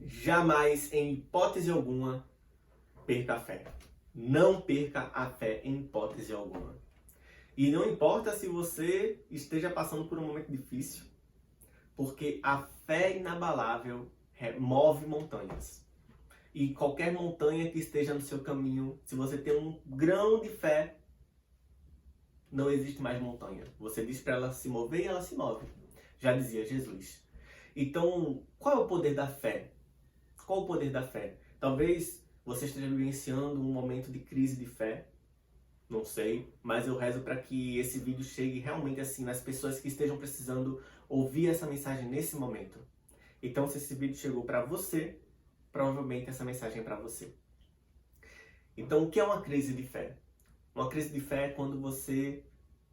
Jamais, em hipótese alguma, perca a fé. Não perca a fé em hipótese alguma. E não importa se você esteja passando por um momento difícil, porque a fé inabalável move montanhas. E qualquer montanha que esteja no seu caminho, se você tem um grão de fé, não existe mais montanha. Você diz para ela se mover e ela se move. Já dizia Jesus. Então, qual é o poder da fé? Qual o poder da fé? Talvez você esteja vivenciando um momento de crise de fé. Não sei, mas eu rezo para que esse vídeo chegue realmente assim nas pessoas que estejam precisando ouvir essa mensagem nesse momento. Então, se esse vídeo chegou para você, provavelmente essa mensagem é para você. Então, o que é uma crise de fé? Uma crise de fé é quando você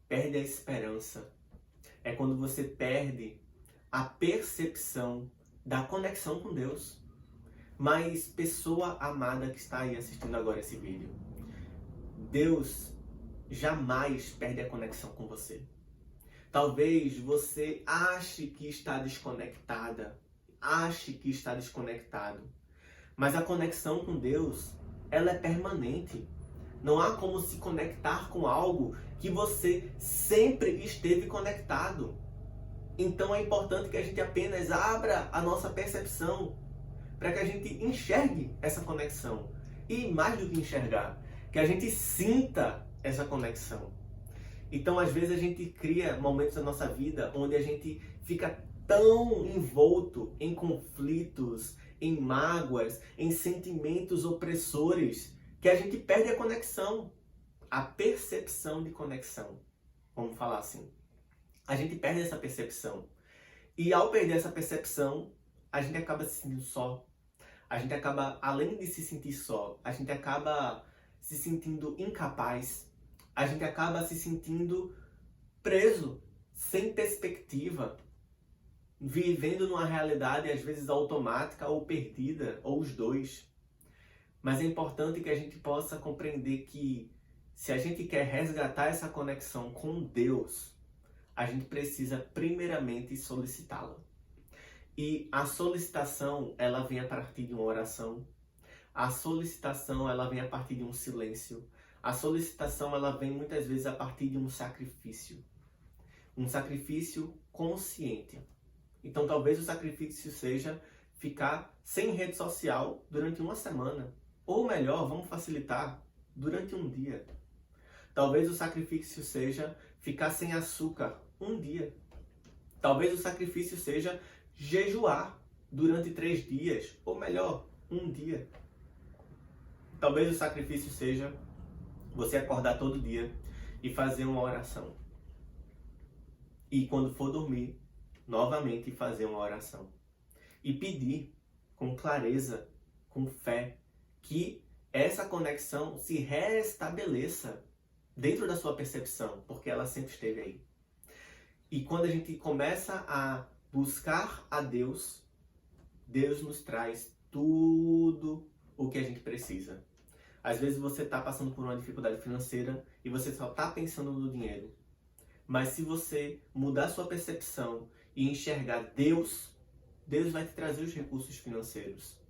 perde a esperança. É quando você perde a percepção da conexão com Deus. Mas, pessoa amada que está aí assistindo agora esse vídeo, Deus jamais perde a conexão com você. Talvez você ache que está desconectada, ache que está desconectado. Mas a conexão com Deus, ela é permanente. Não há como se conectar com algo que você sempre esteve conectado. Então é importante que a gente apenas abra a nossa percepção para que a gente enxergue essa conexão. E mais do que enxergar, que a gente sinta essa conexão. Então, às vezes, a gente cria momentos da nossa vida onde a gente fica tão envolto em conflitos, em mágoas, em sentimentos opressores, que a gente perde a conexão, a percepção de conexão. Vamos falar assim. A gente perde essa percepção. E ao perder essa percepção, a gente acaba se sentindo só. A gente acaba, além de se sentir só, a gente acaba se sentindo incapaz. A gente acaba se sentindo preso, sem perspectiva, vivendo numa realidade às vezes automática ou perdida, ou os dois. Mas é importante que a gente possa compreender que se a gente quer resgatar essa conexão com Deus, a gente precisa primeiramente solicitá-la. E a solicitação, ela vem a partir de uma oração. A solicitação, ela vem a partir de um silêncio. A solicitação, ela vem muitas vezes a partir de um sacrifício. Um sacrifício consciente. Então, talvez o sacrifício seja ficar sem rede social durante uma semana. Ou melhor, vamos facilitar, durante um dia. Talvez o sacrifício seja ficar sem açúcar um dia. Talvez o sacrifício seja jejuar durante 3 dias. Ou melhor, um dia. Talvez o sacrifício seja você acordar todo dia e fazer uma oração. E quando for dormir, novamente fazer uma oração. E pedir com clareza, com fé, que essa conexão se restabeleça dentro da sua percepção, porque ela sempre esteve aí. E quando a gente começa a buscar a Deus, Deus nos traz tudo o que a gente precisa. Às vezes você está passando por uma dificuldade financeira e você só está pensando no dinheiro. Mas se você mudar sua percepção e enxergar Deus, Deus vai te trazer os recursos financeiros.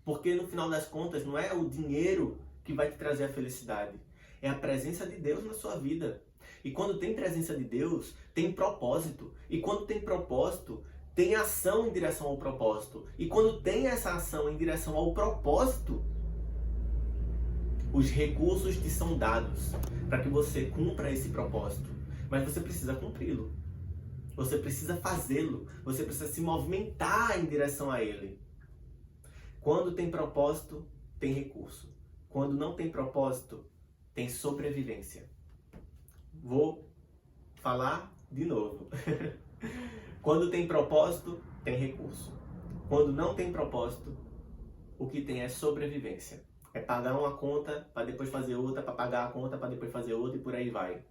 Porque no final das contas não é o dinheiro que vai te trazer a felicidade. É a presença de Deus na sua vida. E quando tem presença de Deus, tem propósito. E quando tem propósito, tem ação em direção ao propósito. E quando tem essa ação em direção ao propósito, os recursos te são dados para que você cumpra esse propósito. Mas você precisa cumpri-lo. Você precisa fazê-lo. Você precisa se movimentar em direção a ele. Quando tem propósito, tem recurso. Quando não tem propósito, tem sobrevivência. Vou falar de novo. Quando tem propósito, tem recurso. Quando não tem propósito, o que tem é sobrevivência. É pagar uma conta para depois fazer outra, para pagar a conta para depois fazer outra e por aí vai.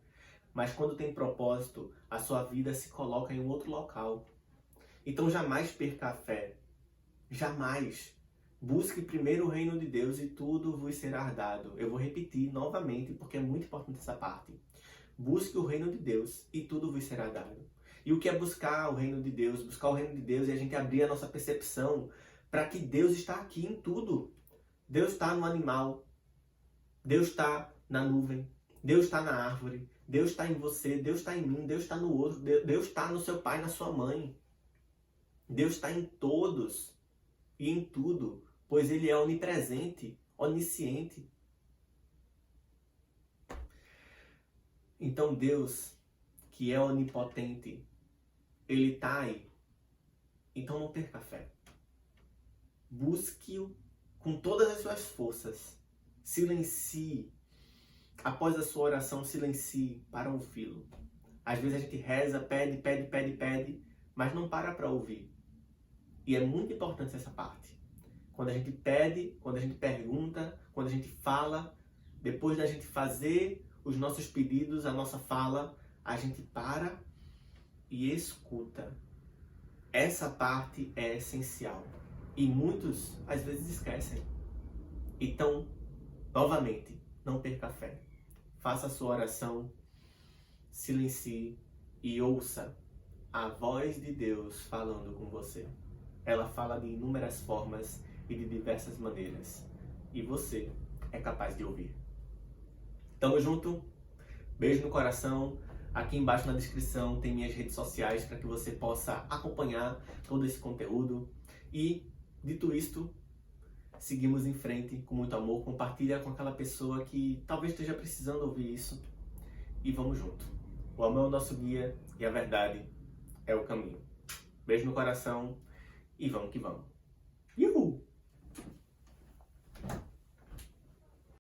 Mas quando tem propósito, a sua vida se coloca em um outro local. Então jamais perca a fé. Jamais. Busque primeiro o reino de Deus e tudo vos será dado. Eu vou repetir novamente porque é muito importante essa parte. Busque o reino de Deus e tudo vos será dado. E o que é buscar o reino de Deus? Buscar o reino de Deus é a gente abrir a nossa percepção para que Deus está aqui em tudo. Deus está no animal, Deus está na nuvem, Deus está na árvore, Deus está em você, Deus está em mim, Deus está no outro, Deus está no seu pai, na sua mãe. Deus está em todos e em tudo, pois Ele é onipresente, onisciente. Então Deus, que é onipotente, Ele está aí. Então não perca a fé. Busque-o com todas as suas forças. Silencie. Após a sua oração, silencie para ouvi-lo. Às vezes a gente reza, pede, mas não para ouvir. E é muito importante essa parte. Quando a gente pede, quando a gente pergunta, quando a gente fala, depois da gente fazer os nossos pedidos, a nossa fala, a gente para e escuta. Essa parte é essencial. E muitos, às vezes, esquecem. Então, novamente, não perca a fé. Faça a sua oração, silencie e ouça a voz de Deus falando com você. Ela fala de inúmeras formas e de diversas maneiras. E você é capaz de ouvir. Tamo junto? Beijo no coração. Aqui embaixo na descrição tem minhas redes sociais para que você possa acompanhar todo esse conteúdo. E, dito isto, seguimos em frente com muito amor. Compartilha com aquela pessoa que talvez esteja precisando ouvir isso. E vamos junto. O amor é o nosso guia e a verdade é o caminho. Beijo no coração e vamos que vamos.